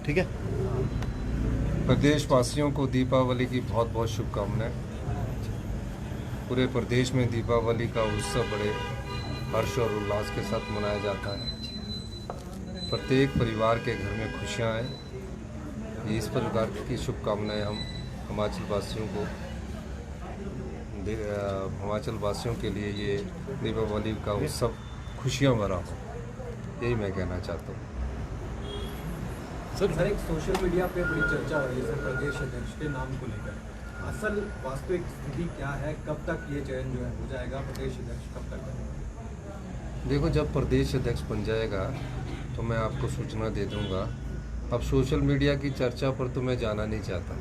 ठीक है। प्रदेश वासियों को दीपावली की बहुत बहुत शुभकामनाएं। पूरे प्रदेश में दीपावली का उत्सव बड़े हर्ष और उल्लास के साथ मनाया जाता है। प्रत्येक परिवार के घर में खुशियां आए, इस प्रकार की शुभकामनाएं हम हिमाचल वासियों के लिए ये दीपावली का उत्सव खुशियां भरा हो, यही मैं कहना चाहता हूँ। सर एक सोशल मीडिया पे बड़ी चर्चा हो रही है सर प्रदेश अध्यक्ष के नाम को लेकर। असल वास्तविक स्थिति क्या है, कब तक ये चयन जो है हो जाएगा, प्रदेश अध्यक्ष कब तक बनेगा? देखो, जब प्रदेश अध्यक्ष बन जाएगा तो मैं आपको सूचना दे दूंगा। अब सोशल मीडिया की चर्चा पर तो मैं जाना नहीं चाहता।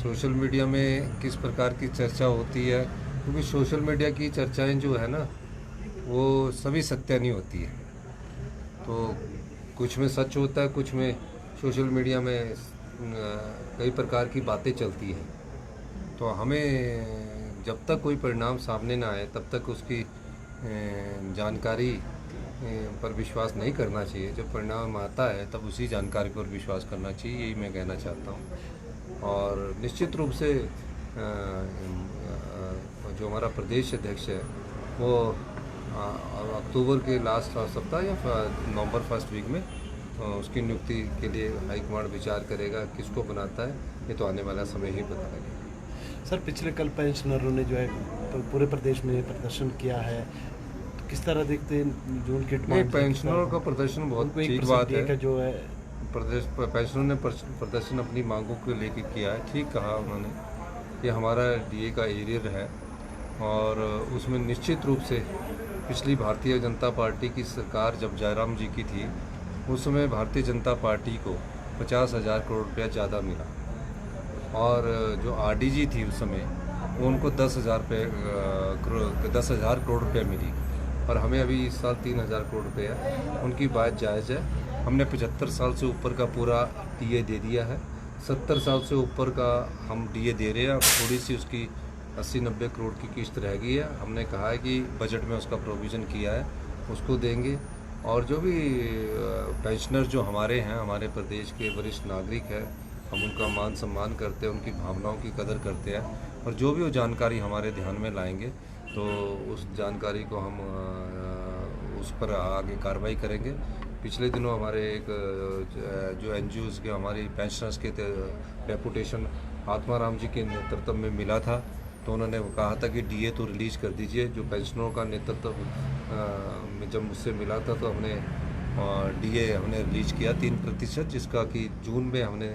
सोशल मीडिया में किस प्रकार की चर्चा होती है, क्योंकि सोशल मीडिया की चर्चाएं जो है ना, वो सभी सत्य नहीं होती है। तो कुछ में सच होता है, कुछ में सोशल मीडिया में कई प्रकार की बातें चलती हैं। तो हमें जब तक कोई परिणाम सामने ना आए तब तक उसकी जानकारी पर विश्वास नहीं करना चाहिए। जब परिणाम आता है तब उसी जानकारी पर विश्वास करना चाहिए, यही मैं कहना चाहता हूँ। और निश्चित रूप से जो हमारा प्रदेश अध्यक्ष है वो अक्टूबर के लास्ट सप्ताह या नवंबर फर्स्ट वीक में उसकी नियुक्ति के लिए हाईकमांड विचार करेगा। किसको बनाता है ये तो आने वाला समय ही बताएगा। सर पिछले कल पेंशनरों ने जो है पूरे प्रदेश में प्रदर्शन किया है, तो किस तरह देखते हैं जो उनकी डिमांड? पेंशनरों का प्रदर्शन बहुत ठीक बात है। जो है प्रदेश पेंशनरों ने प्रदर्शन अपनी मांगों को लेकर किया है, ठीक कहा उन्होंने। ये हमारा डीए का एरियर है और उसमें निश्चित रूप से पिछली भारतीय जनता पार्टी की सरकार जब जयराम जी की थी उस समय भारतीय जनता पार्टी को 50,000 करोड़ रुपया ज़्यादा मिला और जो आरडीजी थी उस समय उनको 10,000 करोड़ रुपया मिली और हमें अभी इस साल 3,000 करोड़ रुपया। उनकी बात जायज़ है। हमने 75 साल से ऊपर का पूरा डीए दे दिया है, 70 साल से ऊपर का हम डीए दे रहे हैं। अब थोड़ी सी उसकी 80-90 करोड़ की किस्त रह गई है। हमने कहा है कि बजट में उसका प्रोविज़न किया है, उसको देंगे। और जो भी पेंशनर जो हमारे हैं, हमारे प्रदेश के वरिष्ठ नागरिक हैं, हम उनका मान सम्मान करते हैं, उनकी भावनाओं की कदर करते हैं और जो भी वो जानकारी हमारे ध्यान में लाएंगे तो उस जानकारी को हम उस पर आगे कार्रवाई करेंगे। पिछले दिनों हमारे एक जो एनजीओज़ के हमारी पेंशनर्स के डेपुटेशन आत्माराम जी के नेतृत्व में मिला था, तो उन्होंने कहा था कि डीए तो रिलीज़ कर दीजिए। जो पेंशनरों का नेतृत्व जब मुझसे मिला था तो हमने डीए हमने रिलीज़ किया 3%, जिसका कि जून में हमने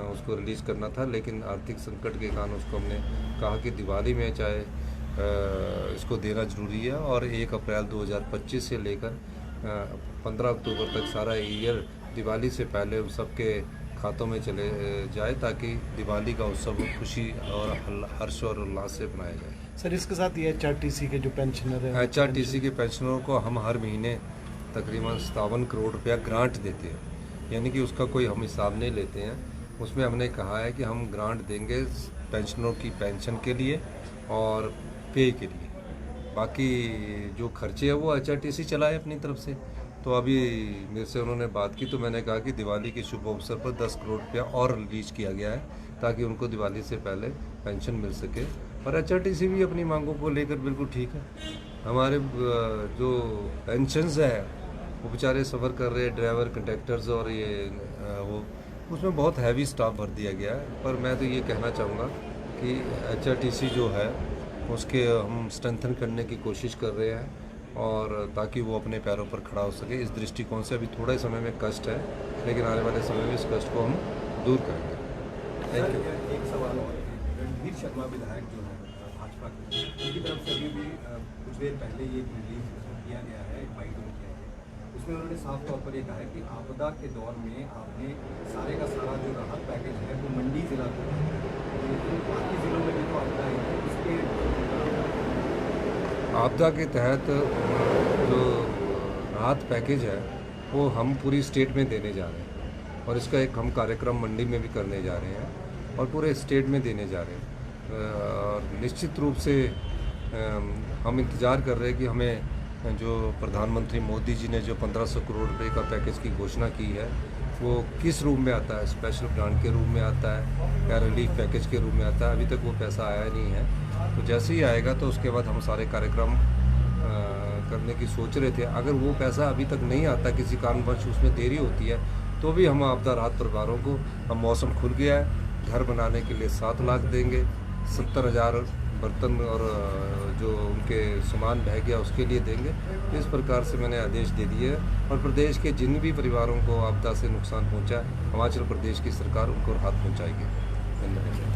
उसको रिलीज़ करना था, लेकिन आर्थिक संकट के कारण उसको हमने कहा कि दिवाली में चाहे इसको देना ज़रूरी है और 1 अप्रैल 2025 से लेकर 15 अक्टूबर तक सारा ईयर दिवाली से पहले उन सबके खातों में चले जाए ताकि दिवाली का उत्सव खुशी और हर्ष और उल्लास से मनाया जाए। सर इसके साथ ये एचआरटीसी के जो पेंशनर हैं, एचआरटीसी के पेंशनरों को हम हर महीने तकरीबन 57 करोड़ रुपया ग्रांट देते हैं, यानी कि उसका कोई हम हिसाब नहीं लेते हैं। उसमें हमने कहा है कि हम ग्रांट देंगे पेंशनरों की पेंशन के लिए और पे के लिए, बाकी जो खर्चे हैं वो एचआरटीसी चलाए अपनी तरफ से। तो अभी मेरे से उन्होंने बात की तो मैंने कहा कि दिवाली के शुभ अवसर पर 10 करोड़ रुपया और रिलीज किया गया है ताकि उनको दिवाली से पहले पेंशन मिल सके। और एचआरटीसी भी अपनी मांगों को लेकर बिल्कुल ठीक है। हमारे जो पेंशन्स है वो बेचारे सफ़र कर रहे हैं, ड्राइवर कंडक्टर्स और ये वो उसमें बहुत हैवी स्टाफ भर दिया गया है। पर मैं तो ये कहना चाहूँगा कि एचआरटीसी जो है उसके हम स्ट्रेंथन करने की कोशिश कर रहे हैं और ताकि वो अपने पैरों पर खड़ा हो सके। इस दृष्टिकोण से अभी थोड़ा ही समय में कष्ट है, लेकिन आने वाले समय में इस कष्ट को हम दूर करेंगे। Thank you. एक सवाल और, रणधीर शर्मा विधायक जो है भाजपा के, उनकी तरफ से अभी कुछ देर पहले ये रिलीज किया गया है, बाइट किया है, उसमें उन्होंने साफ तौर पर ये कहा है कि आपदा के दौर में आपने सारे का सारा जो राहत पैकेज है वो मंडी जिला को, लेकिन बाकी जिलों में भी तो आपदा आई है, उसके आपदा के तहत जो राहत पैकेज है वो हम पूरी स्टेट में देने जा रहे हैं और इसका एक हम कार्यक्रम मंडी में भी करने जा रहे हैं और पूरे स्टेट में देने जा रहे हैं। और निश्चित रूप से हम इंतज़ार कर रहे हैं कि हमें जो प्रधानमंत्री मोदी जी ने जो 1500 करोड़ रुपए का पैकेज की घोषणा की है वो किस रूप में आता है, स्पेशल ग्रांट के रूप में आता है या रिलीफ पैकेज के रूप में आता है, अभी तक वो पैसा आया नहीं है। तो जैसे ही आएगा तो उसके बाद हम सारे कार्यक्रम करने की सोच रहे थे। अगर वो पैसा अभी तक नहीं आता, किसी कारणवश उसमें देरी होती है, तो भी हम आपदा राहत परिवारों को, हम मौसम खुल गया है, घर बनाने के लिए 7 लाख देंगे, 70,000 बर्तन और जो उनके सामान बह गया उसके लिए देंगे। इस प्रकार से मैंने आदेश दे दिए हैं और प्रदेश के जिन भी परिवारों को आपदा से नुकसान पहुंचा है, हिमाचल प्रदेश की सरकार उनको राहत पहुंचाएगी। धन्यवाद।